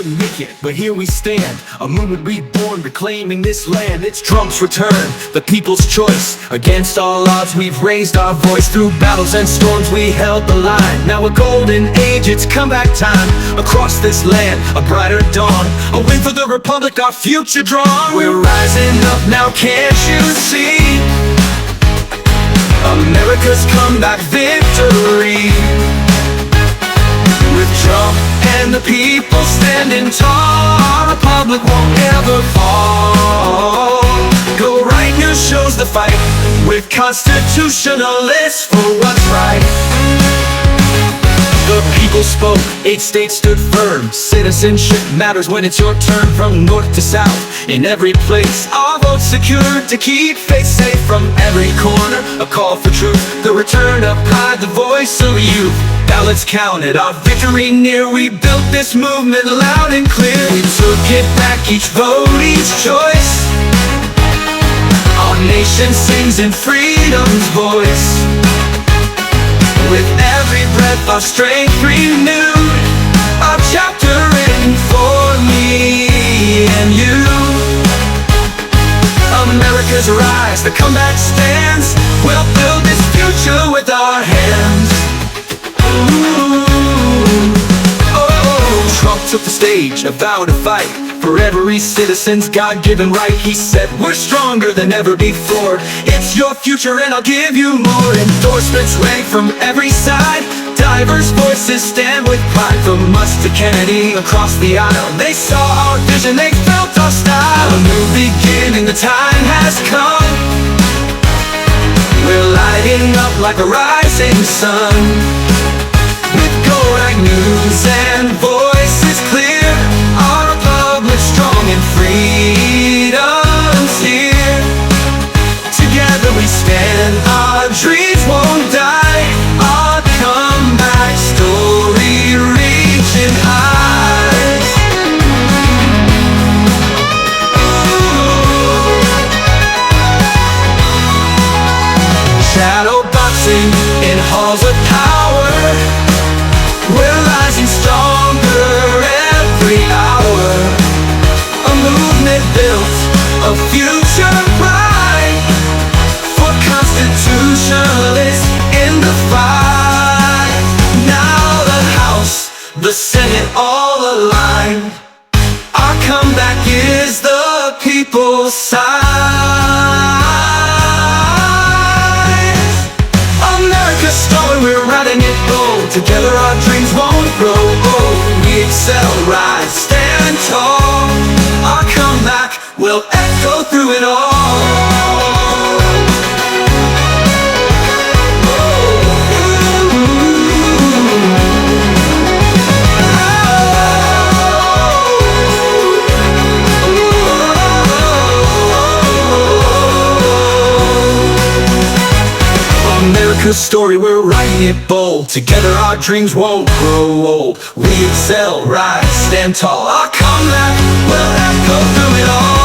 couldn't make it, but here we stand. A movement reborn, reclaiming this land. It's Trump's return, the people's choice. Against all odds, we've raised our voice. Through battles and storms, we held the line. Now a golden age, it's comeback time. Across this land, a brighter dawn. A win for the republic, our future drawn. We're rising up now, can't you see? America's comeback victory. With Trump and the people standing tall, our republic won't ever fall. Go Right News shows the fight, with constitutionalists for what's right. The people spoke, 8 states stood firm. Citizenship matters when it's your turn. From north to south, in every place, our votes secured to keep faith safe. From every corner, a call for truth. The return of pride, the voice of youth. Ballots counted, our victory near. We built this movement loud and clear. We took it back, each vote, each choice. Our nation sings in freedom's voice. With every breath, our strength renewed. A chapter written for me and you. America's rise, the comeback stands. We'll build this future with our hands. Trump took the stage, a vow to fight for every citizen's God-given right. He said, we're stronger than ever before. It's your future and I'll give you more. Endorsements rang from every side. Diverse voices stand with pride. From us to Kennedy, across the aisle, they saw our vision, they felt our style. A new beginning, the time has come. We're lighting up like a rising sun. With Go Right News and voices clear, our republic strong and freedom's here. Together we stand, our dreams won't die. Our comeback story reaching highs. Shadow boxing in halls of power. We're rising stronger every hour. A movement built of future pride. For constitutionalists in the fight. Now the House, the Senate all aligned. Our comeback is the people's side. America's story, we're riding it bold. Together our dreams won't grow old. We excel, rise, stand tall. Our comeback will echo through it all. America's story, we're writing it bold. Together our dreams won't grow old. We excel, rise, stand tall. Our comeback will echo through it all.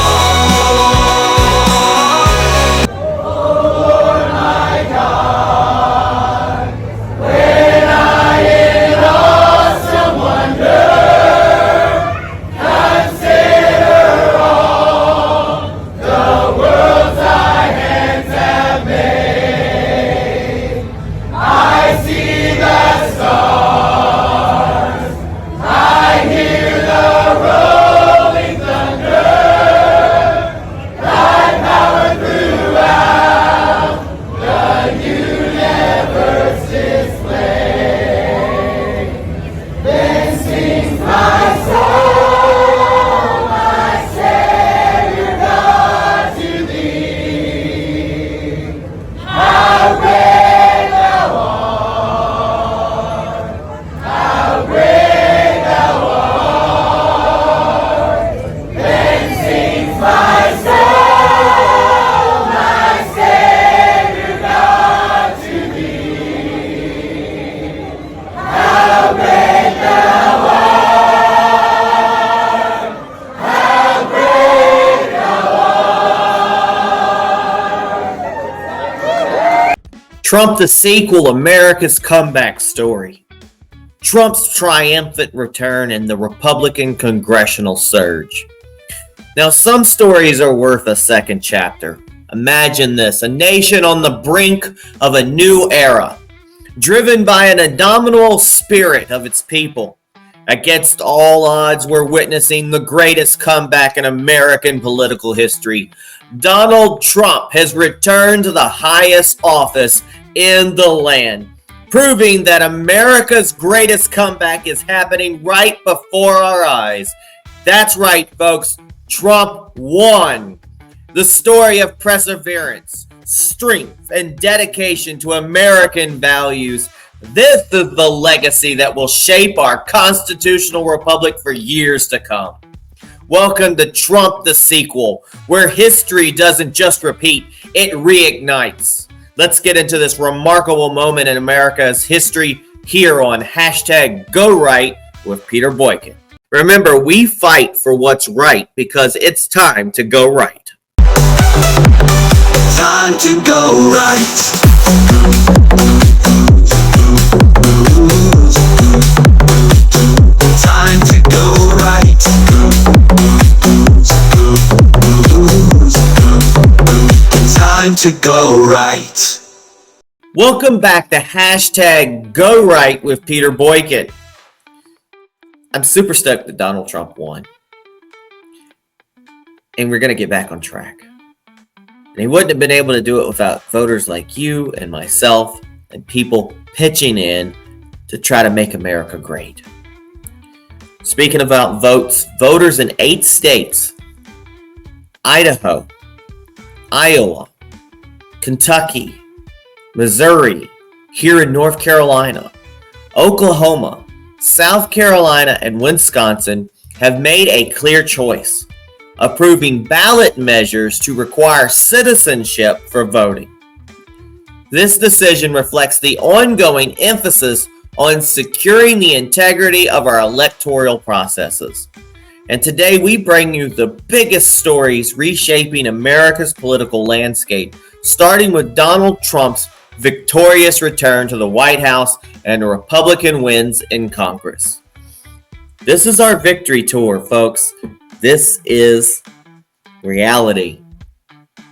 Oh Lord my God, when I in awesome wonder consider all the worlds thy hands have made. I see the stars, I hear the rolling thunder, thy power throughout the universe display. Then sings my soul, my Savior God, to thee. How great thou art, how great thou art. Then sings my soul, my Savior God, to thee. How great thou art, how great thou art. Trump the sequel, America's comeback story. Trump's triumphant return, and the Republican Congressional surge. Now, some stories are worth a second chapter. Imagine this: a nation on the brink of a new era, driven by an indomitable spirit of its people. Against all odds, we're witnessing the greatest comeback in American political history. Donald Trump has returned to the highest office in the land, proving that America's greatest comeback is happening right before our eyes. That's right, folks. Trump won. The story of perseverance, strength, and dedication to American values. This is the legacy that will shape our constitutional republic for years to come. Welcome to Trump the Sequel, where history doesn't just repeat, it reignites. Let's get into this remarkable moment in America's history here on #GoRight with Peter Boykin. Remember, we fight for what's right because it's time to go right. Time to go right. Time to go right. Time to go right. Welcome back to #GoRight with Peter Boykin. I'm super stoked that Donald Trump won. And we're going to get back on track. And he wouldn't have been able to do it without voters like you and myself and people pitching in to try to make America great. Speaking about votes, voters in 8 states, Idaho, Iowa, Kentucky, Missouri, here in North Carolina, Oklahoma, South Carolina, and Wisconsin have made a clear choice, approving ballot measures to require citizenship for voting. This decision reflects the ongoing emphasis on securing the integrity of our electoral processes. And today we bring you the biggest stories reshaping America's political landscape, starting with Donald Trump's victorious return to the White House and Republican wins in Congress. This is our victory tour, folks. This is reality.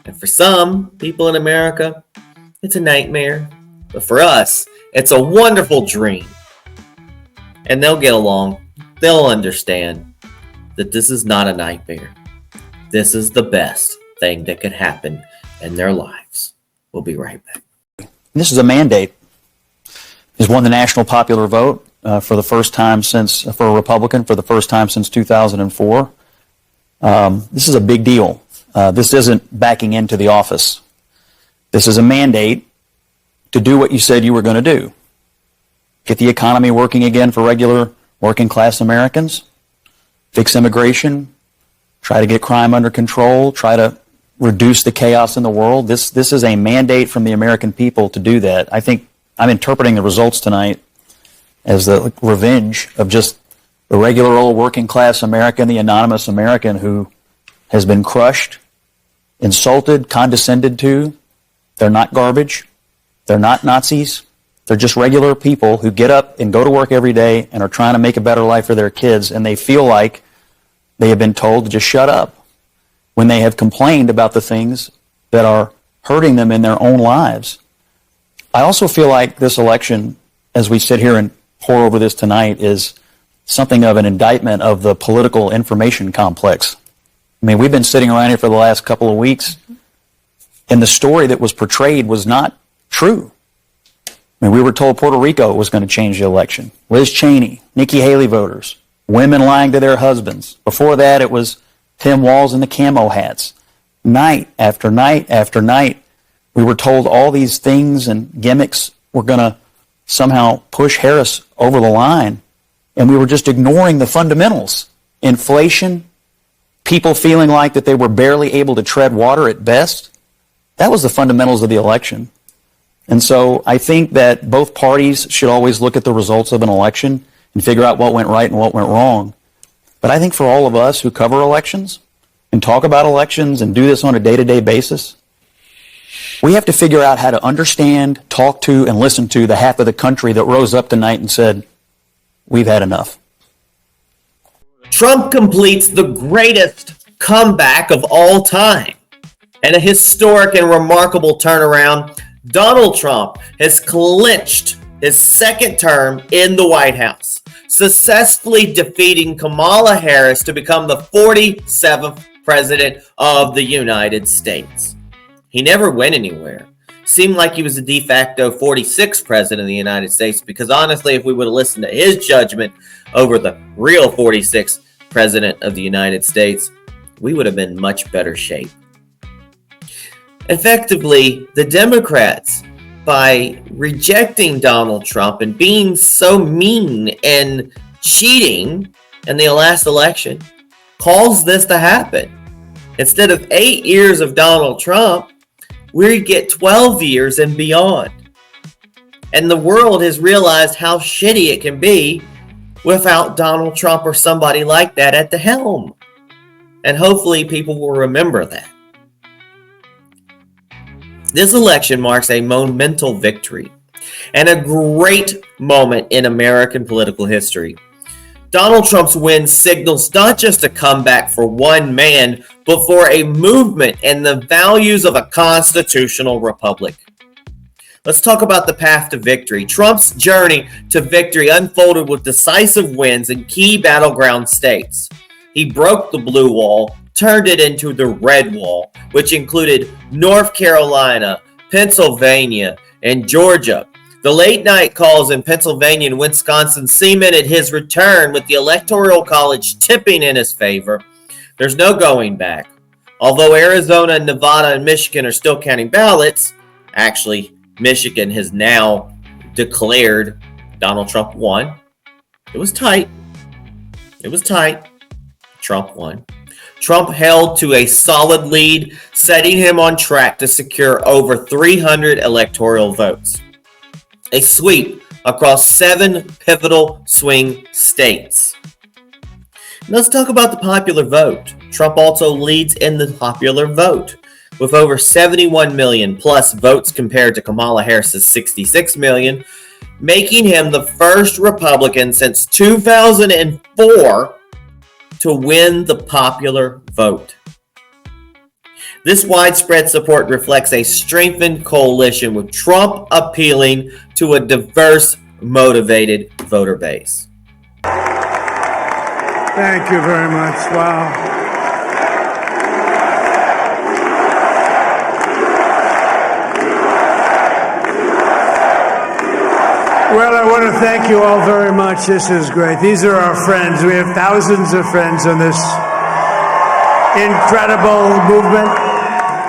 And for some people in America, it's a nightmare. But for us, it's a wonderful dream. And they'll get along. They'll understand that this is not a nightmare. This is the best thing that could happen in their lives. We'll be right back. This is a mandate. He's won the national popular vote for the first time for a Republican, for the first time since 2004. This is a big deal. This isn't backing into the office. This is a mandate to do what you said you were going to do. Get the economy working again for regular working class Americans, fix immigration, try to get crime under control, try to reduce the chaos in the world. This is a mandate from the American people to do that. I think I'm interpreting the results tonight as the revenge of just the regular old working class American, the anonymous American who has been crushed, insulted, condescended to. They're not garbage. They're not Nazis. They're just regular people who get up and go to work every day and are trying to make a better life for their kids, and they feel like they have been told to just shut up when they have complained about the things that are hurting them in their own lives. I also feel like this election, as we sit here and pour over this tonight, is something of an indictment of the political information complex. I mean, we've been sitting around here for the last couple of weeks, and the story that was portrayed was not true. I mean, we were told Puerto Rico was going to change the election. Liz Cheney, Nikki Haley voters, women lying to their husbands. Before that, it was Tim Walz and the camo hats. Night after night after night, we were told all these things and gimmicks were going to somehow push Harris over the line, and we were just ignoring the fundamentals. Inflation, people feeling like that they were barely able to tread water at best. That was the fundamentals of the election. And so I think that both parties should always look at the results of an election and figure out what went right and what went wrong. But I think for all of us who cover elections and talk about elections and do this on a day-to-day basis, we have to figure out how to understand, talk to, and listen to the half of the country that rose up tonight and said, we've had enough. Trump completes the greatest comeback of all time. And a historic and remarkable turnaround, Donald Trump has clinched his second term in the White House, successfully defeating Kamala Harris to become the 47th President of the United States. He never went anywhere. Seemed like he was the de facto 46th President of the United States, because honestly, if we would have listened to his judgment over the real 46th President of the United States, we would have been in much better shape. Effectively, the Democrats, by rejecting Donald Trump and being so mean and cheating in the last election, caused this to happen. Instead of 8 years of Donald Trump, we get 12 years and beyond. And the world has realized how shitty it can be without Donald Trump or somebody like that at the helm. And hopefully people will remember that. This election marks a monumental victory and a great moment in American political history. Donald Trump's win signals not just a comeback for one man, but for a movement and the values of a constitutional republic. Let's talk about the path to victory. Trump's journey to victory unfolded with decisive wins in key battleground states. He broke the blue wall, turned it into the red wall, which included North Carolina, Pennsylvania, and Georgia. The late night calls in Pennsylvania and Wisconsin cemented his return, with the Electoral College tipping in his favor. There's no going back. Although Arizona, Nevada, and Michigan are still counting ballots, actually, Michigan has now declared Donald Trump won. It was tight. Trump won. Trump held to a solid lead, setting him on track to secure over 300 electoral votes. A sweep across 7 pivotal swing states. Let's talk about the popular vote. Trump also leads in the popular vote with over 71 million plus votes compared to Kamala Harris's 66 million, making him the first Republican since 2004 to win the popular vote. This widespread support reflects a strengthened coalition, with Trump appealing to a diverse, motivated voter base. Thank you very much. Wow. Well, I want to thank you all very much. This is great. These are our friends. We have thousands of friends on this incredible movement.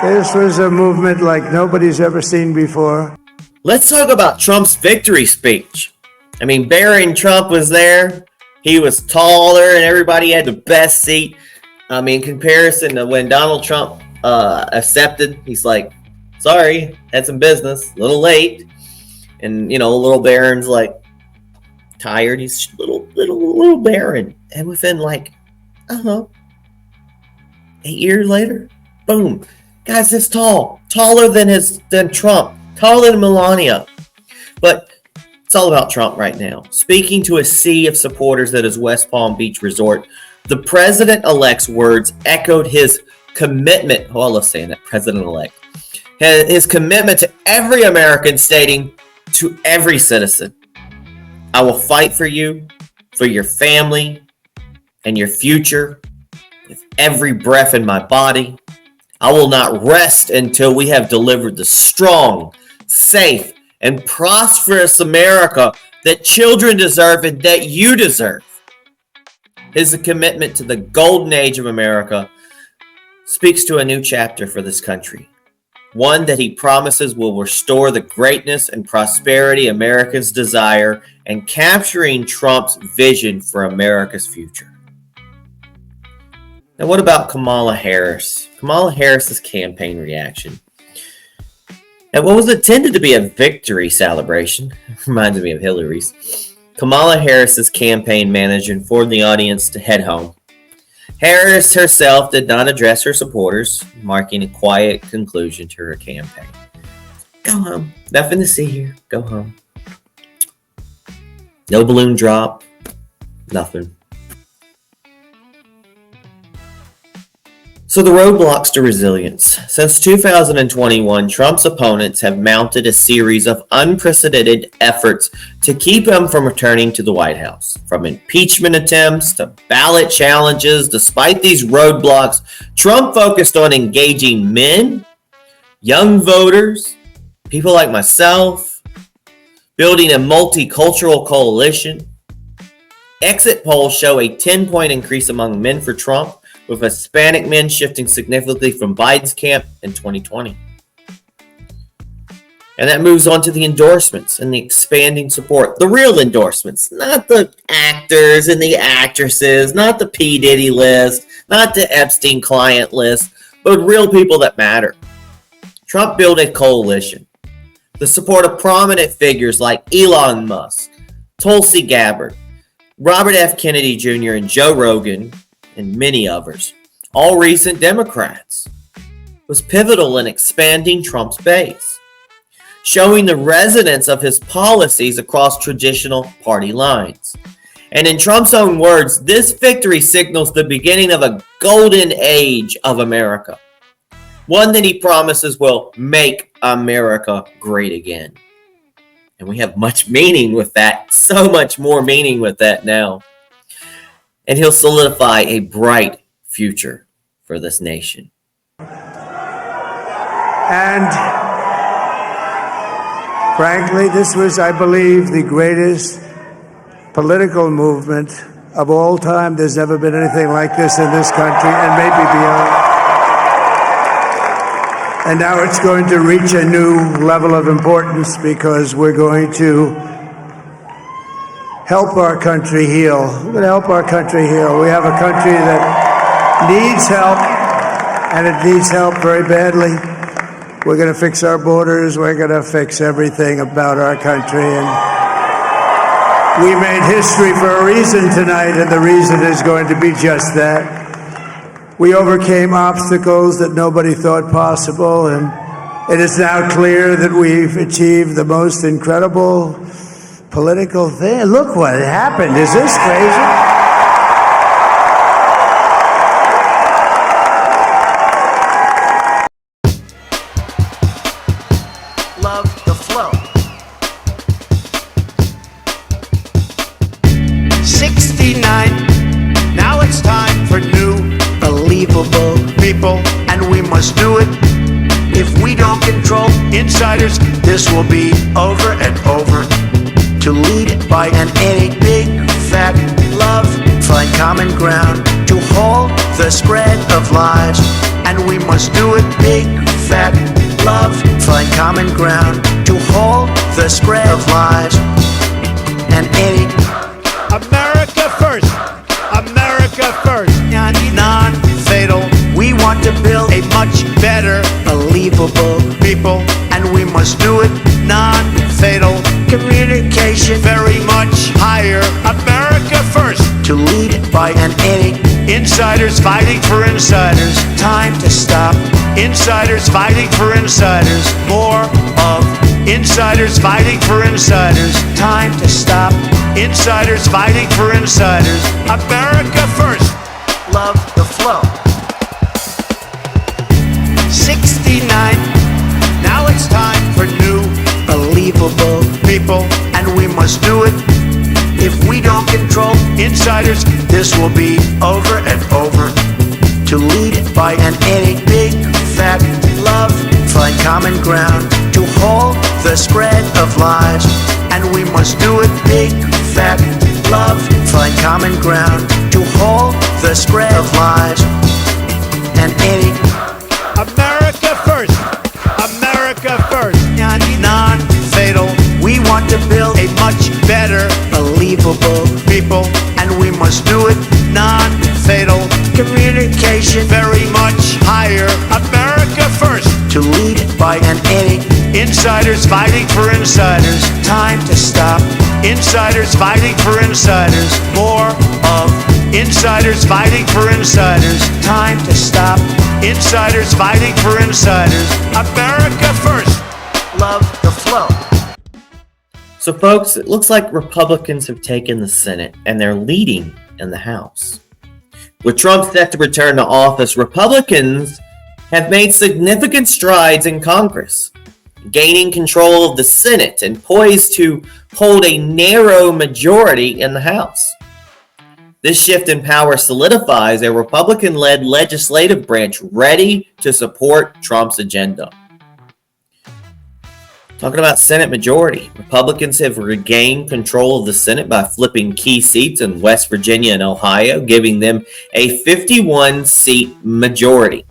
This was a movement like nobody's ever seen before. Let's talk about Trump's victory speech. I mean, Barron Trump was there. He was taller and everybody had the best seat. I mean, in comparison to when Donald Trump accepted, he's like, sorry, had some business, a little late. And, you know, little Barron's like tired. He's little Barron. And within 8 years later, boom. Guys, this taller than Trump, taller than Melania. But it's all about Trump right now. Speaking to a sea of supporters at his West Palm Beach resort, the president-elect's words echoed his commitment. Oh, I love saying that, president-elect. His commitment to every American, stating to every citizen, I will fight for you, for your family, and your future with every breath in my body. I will not rest until we have delivered the strong, safe, and prosperous America that children deserve and that you deserve. His commitment to the golden age of America speaks to a new chapter for this country. One that he promises will restore the greatness and prosperity Americans desire, and capturing Trump's vision for America's future. Now, what about Kamala Harris? Kamala Harris's campaign reaction. At what was intended to be a victory celebration, reminds me of Hillary's, Kamala Harris's campaign manager informed the audience to head home. Harris herself did not address her supporters, marking a quiet conclusion to her campaign. Go home. Nothing to see here. Go home. No balloon drop. Nothing. So the roadblocks to resilience. Since 2021, Trump's opponents have mounted a series of unprecedented efforts to keep him from returning to the White House. From impeachment attempts to ballot challenges, despite these roadblocks, Trump focused on engaging men, young voters, people like myself, building a multicultural coalition. Exit polls show a 10-point increase among men for Trump, with Hispanic men shifting significantly from Biden's camp in 2020. And that moves on to the endorsements and the expanding support. The real endorsements, not the actors and the actresses, not the P. Diddy list, not the Epstein client list, but real people that matter. Trump built a coalition. The support of prominent figures like Elon Musk, Tulsi Gabbard, Robert F. Kennedy Jr., and Joe Rogan, and many others, all recent Democrats, was pivotal in expanding Trump's base, showing the resonance of his policies across traditional party lines. And in Trump's own words, this victory signals the beginning of a golden age of America, one that he promises will make America great again. And we have much meaning with that, so much more meaning with that now. And he'll solidify a bright future for this nation. And frankly, this was, I believe, the greatest political movement of all time. There's never been anything like this in this country, and maybe beyond. And now it's going to reach a new level of importance because we're going to help our country heal. We're going to help our country heal. We have a country that needs help, and it needs help very badly. We're going to fix our borders. We're going to fix everything about our country. And we made history for a reason tonight, and the reason is going to be just that. We overcame obstacles that nobody thought possible, and it is now clear that we've achieved the most incredible political thing. Look what happened. Is this crazy? Love the flow. 69. Now it's time for new, believable people, and we must do it. If we don't control insiders, this will be over and over. To lead by an any big fat love, find common ground to halt the spread of lies, and we must do it big fat love, find common ground to halt the spread of lies, and any America first, America first, non-fatal. We want to build a much better, believable people, and we must do it non-fatal. Communication very much higher. America first. To lead by an any insiders fighting for insiders. Time to stop insiders fighting for insiders. More of insiders fighting for insiders. Time to stop insiders fighting for insiders. America first. Love the flow. 69. Now it's time for new, believable people, and we must do it. If we don't control insiders, this will be over and over. To lead by an any big fat love, find common ground to halt the spread of lies, and we must do it big fat love, find common ground to halt the spread of lies, and any America first, America first, non-fatal. We want to build a much better, believable people, and we must do it non-fatal. Communication very much higher. America first. To lead by an any insiders fighting for insiders. Time to stop insiders fighting for insiders. More of insiders fighting for insiders. Time to stop insiders fighting for insiders. America first. Love the flow. So, folks, it looks like Republicans have taken the Senate and they're leading in the House. With Trump set to return to office, Republicans have made significant strides in Congress, gaining control of the Senate and poised to hold a narrow majority in the House. This shift in power solidifies a Republican-led legislative branch ready to support Trump's agenda. Talking about Senate majority, Republicans have regained control of the Senate by flipping key seats in West Virginia and Ohio, giving them a 51-seat majority.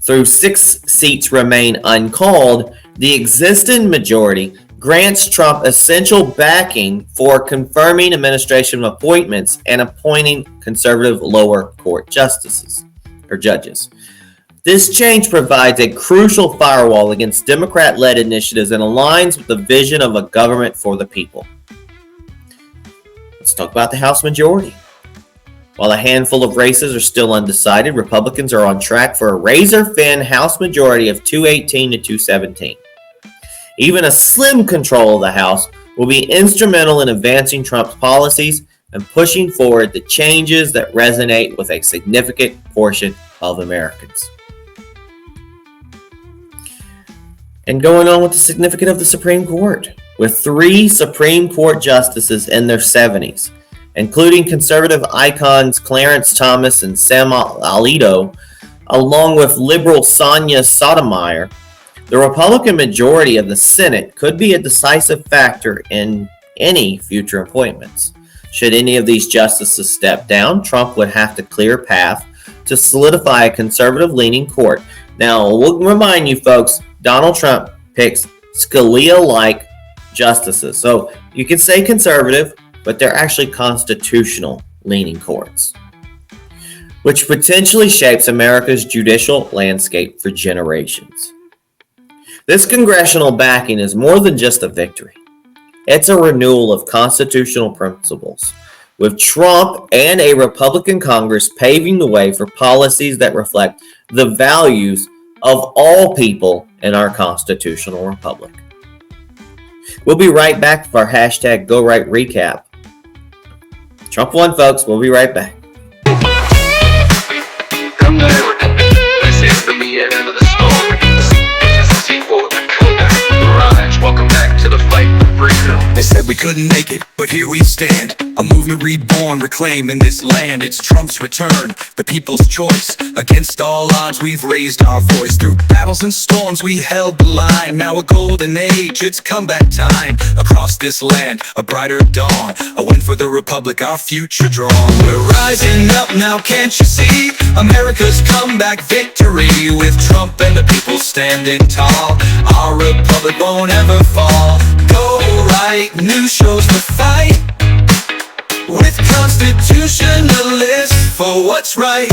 Though 6 seats remain uncalled, the existing majority grants Trump essential backing for confirming administration appointments and appointing conservative lower court justices or judges. This change provides a crucial firewall against Democrat-led initiatives and aligns with the vision of a government for the people. Let's talk about the House majority. While a handful of races are still undecided, Republicans are on track for a razor-thin House majority of 218 to 217. Even a slim control of the House will be instrumental in advancing Trump's policies and pushing forward the changes that resonate with a significant portion of Americans. And going on with the significance of the Supreme Court, with 3 Supreme Court justices in their 70s, including conservative icons Clarence Thomas and Sam Alito, along with liberal Sonia Sotomayor, the Republican majority of the Senate could be a decisive factor in any future appointments. Should any of these justices step down, Trump would have to clear a path to solidify a conservative-leaning court. Now, we'll remind you folks, Donald Trump picks Scalia-like justices. So you can say conservative, but they're actually constitutional-leaning courts, which potentially shapes America's judicial landscape for generations. This congressional backing is more than just a victory. It's a renewal of constitutional principles, with Trump and a Republican Congress paving the way for policies that reflect the values of all people in our constitutional republic. We'll be right back with our hashtag GoRight recap. Trump won, folks. We'll be right back. Come to Everton. This is the me end of the story. This is sequel to Mirage. Welcome back to the fight for freedom. They said we couldn't make it, but here we stand. A movement reborn, reclaiming this land. It's Trump's return, the people's choice. Against all odds, we've raised our voice. Through battles and storms, we held the line. Now a golden age, it's comeback time. Across this land, a brighter dawn. A win for the republic, our future drawn. We're rising up now, can't you see? America's comeback victory. With Trump and the people standing tall, our republic won't ever fall. Go right, new shows the fight. With constitutionalists for what's right.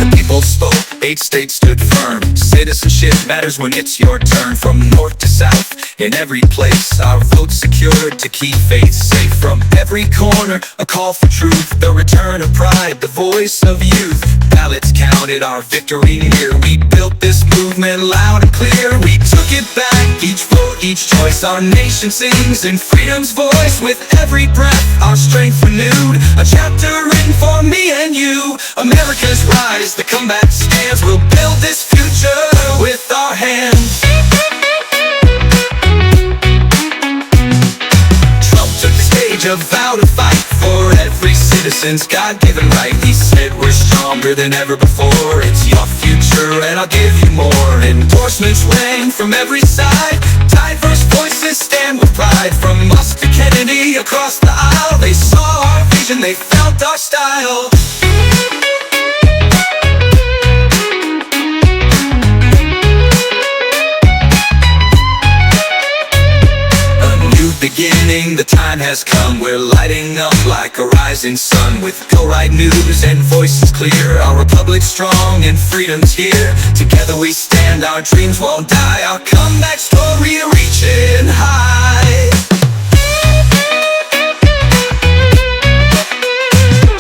The people spoke, 8 states stood firm. Citizenship matters when it's your turn. From north to south, in every place, our vote secured to keep faith safe. From every corner, a call for truth. The return of pride, the voice of youth. Ballots counted, our victory near. We built this movement loud and clear. We took it back, each vote, each choice. Our nation sings in freedom's voice. With every breath, our strength renewed. A chapter written for me and you. America's rise, the comeback stands. We'll build this future with our hands. Trump took the stage, a vow to fight for every citizen's God-given right. He said we're stronger than ever before. It's your future and I'll give you more. Endorsements rang from every side. Diverse voices stand with pride. From us to Kennedy, across the aisle. They saw our vision, they felt our style. Beginning, the time has come. We're lighting up like a rising sun. With Go Right news and voices clear. Our republic's strong and freedom's here. Together we stand, our dreams won't die. Our comeback story reaching high.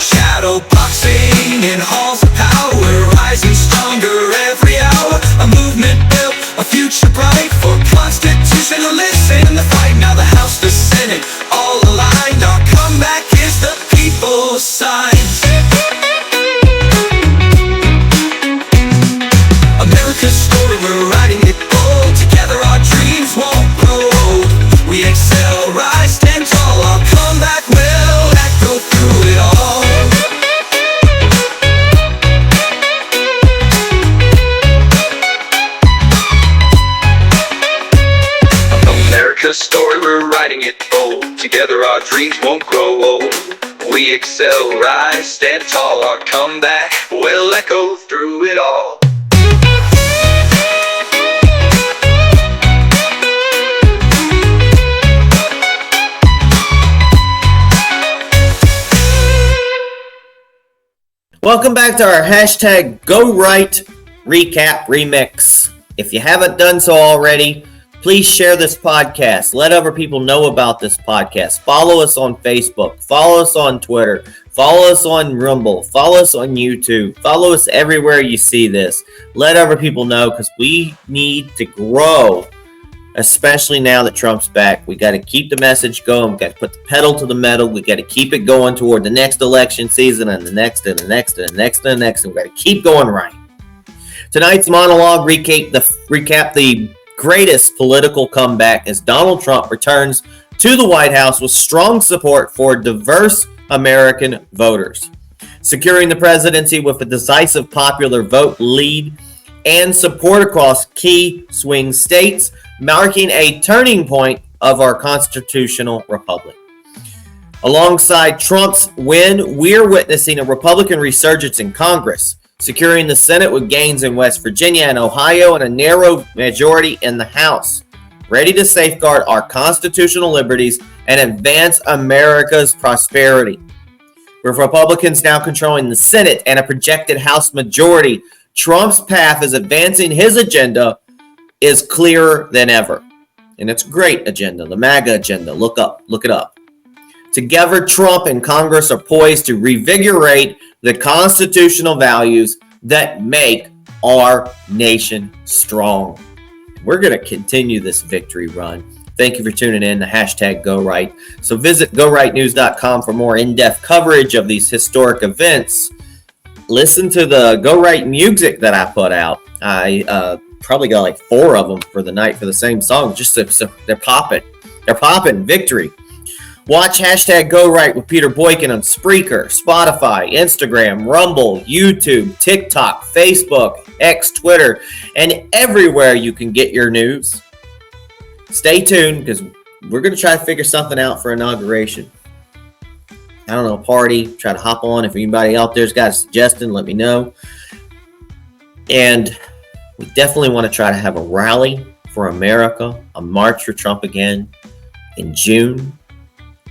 Shadow boxing Senate, all aligned. Our comeback is the people's sign. America's story, we're writing it bold. Together our dreams won't grow old. We excel, rise, stand tall. Our comeback will echo through it all. America's story, we're writing it bold. Together our dreams won't grow old. We excel, rise, stand tall. Our comeback will echo through it all. Welcome back to our hashtag Go Right Recap Remix. If you haven't done so already, please share this podcast. Let other people know about this podcast. Follow us on Facebook. Follow us on Twitter. Follow us on Rumble. Follow us on YouTube. Follow us everywhere you see this. Let other people know because we need to grow, especially now that Trump's back. We got to keep the message going. We got to put the pedal to the metal. We got to keep it going toward the next election season and the next and the next and the next and the next. And we got to keep going right. Tonight's monologue recap the greatest political comeback as Donald Trump returns to the White House with strong support for diverse American voters, securing the presidency with a decisive popular vote lead and support across key swing states, marking a turning point of our constitutional republic. Alongside Trump's win, we're witnessing a Republican resurgence in Congress, securing the Senate with gains in West Virginia and Ohio and a narrow majority in the House, ready to safeguard our constitutional liberties and advance America's prosperity. With Republicans now controlling the Senate and a projected House majority, Trump's path is advancing his agenda is clearer than ever. And it's a great agenda, the MAGA agenda. Look it up. Together, Trump and Congress are poised to revigorate the constitutional values that make our nation strong. We're going to continue this victory run. Thank you for tuning in to hashtag Go Right. So visit GoRightNews.com for more in-depth coverage of these historic events. Listen to the Go Right music that I put out. I probably got like 4 of them for the night for the same song. Just so they're popping. They're popping. Victory. Watch hashtag Go Right with Peter Boykin on Spreaker, Spotify, Instagram, Rumble, YouTube, TikTok, Facebook, X, Twitter, and everywhere you can get your news. Stay tuned because we're going to try to figure something out for inauguration. I don't know, a party, try to hop on. If anybody out there's got a suggestion, let me know. And we definitely want to try to have a rally for America, a march for Trump again in June.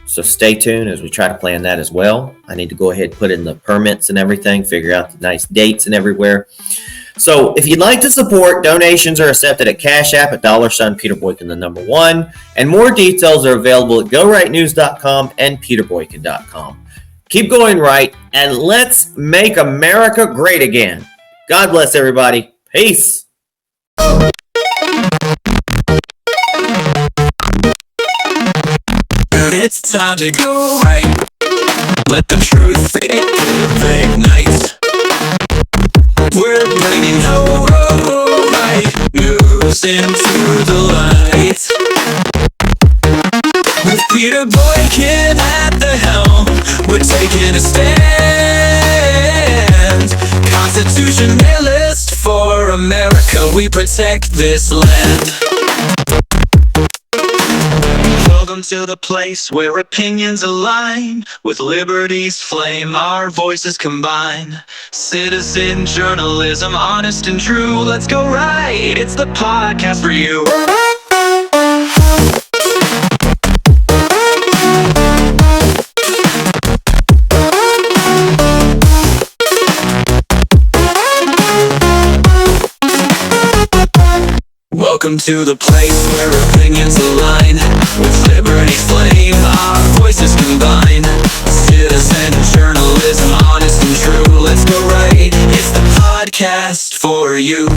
So stay tuned as we try to plan that as well. I need to go ahead and put in the permits and everything, figure out the nice dates and everywhere. So if you'd like to support, donations are accepted at Cash App at $ Peter Boykin, the number 1. And more details are available at GoRightNews.com and PeterBoykin.com. Keep going right, and let's make America great again. God bless everybody. Peace. It's time to go right. Let the truth ignite. We're bringing the right news into the light. With Peter Boykin at the helm, we're taking a stand. Constitutionalist for America, we protect this land. Welcome to the place where opinions align. With liberty's flame, our voices combine. Citizen journalism, honest and true. Let's go right, it's the podcast for you. Welcome to the place where opinions align. With liberty's flame, our voices combine. Citizen journalism, honest and true. Let's go right, it's the podcast for you.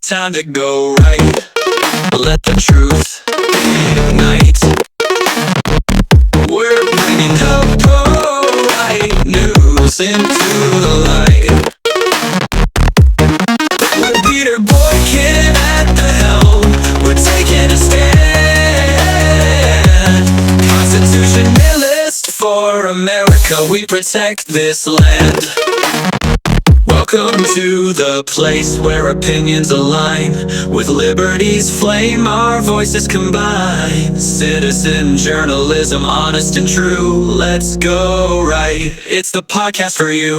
time to go right. Let the truth ignite. We're bringing the right news into the light. With Peter Boykin at the helm, we're taking a stand. Constitutionalist for America, we protect this land. Welcome to the place where opinions align. With liberty's flame, our voices combine. Citizen journalism, honest and true. Let's go right. It's the podcast for you.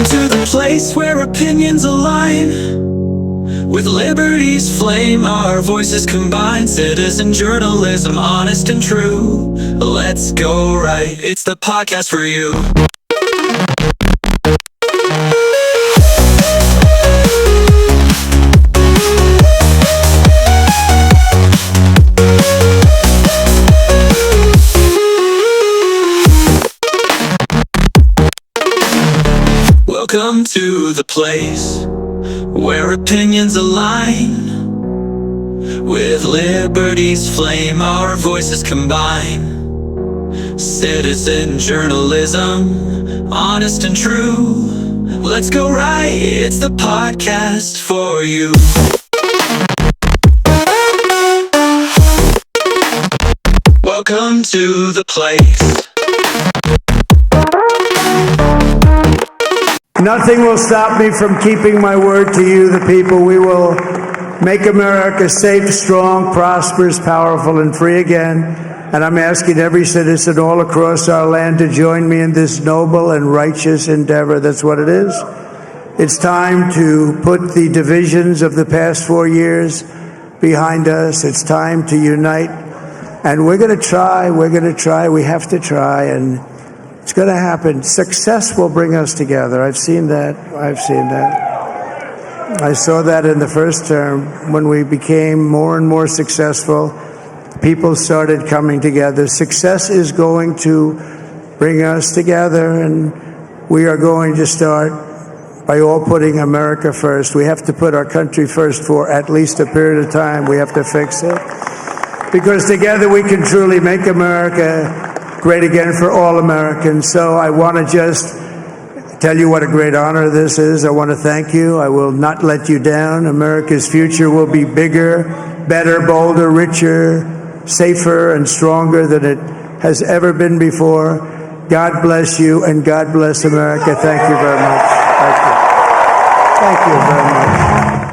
To the place where opinions align. With liberty's flame, our voices combine. Citizen journalism, honest and true. Let's go right. It's the podcast for you. Welcome to the place where opinions align. With liberty's flame, our voices combine. Citizen journalism, honest and true. Let's go right, it's the podcast for you. Welcome to the place. Nothing will stop me from keeping my word to you, the people. We will make America safe, strong, prosperous, powerful, and free again. And I'm asking every citizen all across our land to join me in this noble and righteous endeavor. That's what it is. It's time to put the divisions of the past 4 years behind us. It's time to unite. And we're going to try. We have to try. And it's going to happen. Success will bring us together. I've seen that. I saw that in the first term. When we became more and more successful, people started coming together. Success is going to bring us together, and we are going to start by all putting America first. We have to put our country first for at least a period of time. We have to fix it. Because together we can truly make America great again for all Americans. So I want to just tell you what a great honor this is. I want to thank you. I will not let you down. America's future will be bigger, better, bolder, richer, safer, and stronger than it has ever been before. God bless you, and God bless America. Thank you very much. Thank you very much.